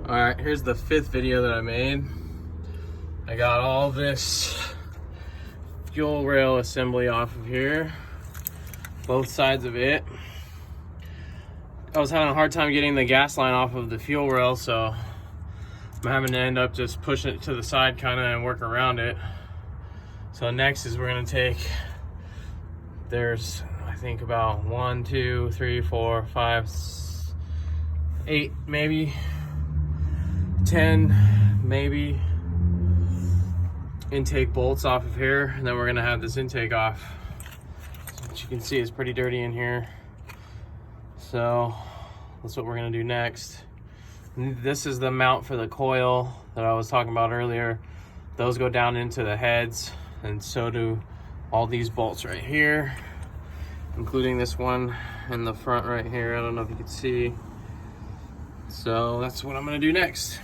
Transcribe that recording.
All right, here's the 5th video that I made. I got all this fuel rail assembly off of here, both sides of it. I was having a hard time getting the gas line off of the fuel rail, so I'm having to end up just pushing it to the side kind of and work around it. So next is we're gonna take, there's I think about 1, 2, 3, 4, 5, 8, maybe 10 maybe intake bolts off of here, and then we're gonna have this intake off. So what you can see is pretty dirty in here. So that's what we're gonna do next. This is the mount for the coil that I was talking about earlier. Those go down into the heads, and so do all these bolts right here, including this one in the front right here. I don't know if you can see. So that's what I'm gonna do next.